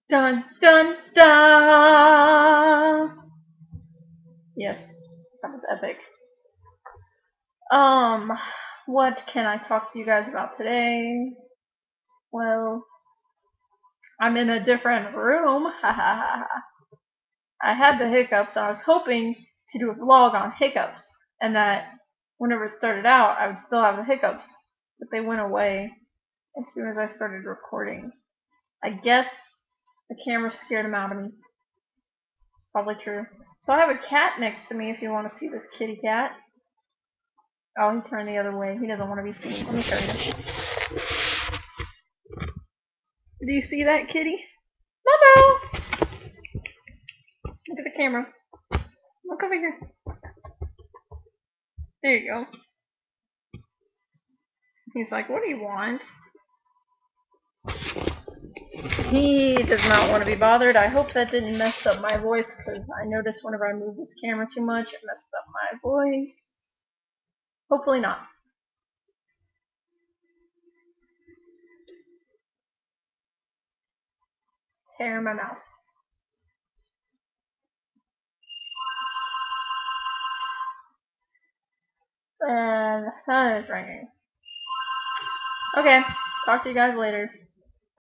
Dun dun dun. Yes, that was epic. Um, what can I talk to you guys about today? Well, I'm in a different room. Ha ha ha ha. I had the hiccups. I was hoping to do a vlog on hiccups, and that whenever it started out, I would still have the hiccups, but they went away as soon as I started recording. I guess the camera scared them out of me. It's probably true. So I have a cat next to me if you want to see this kitty cat. Oh, he turned the other way. He doesn't want to be seen. Let me show you. Do you see that kitty? Momo! Look at the camera. Look over here. There you go. He's like, what do you want? He does not want to be bothered. I hope that didn't mess up my voice, because I noticed whenever I move this camera too much, it messes up my voice. Hopefully not. Hair in my mouth. And the phone is ringing. Okay, talk to you guys later.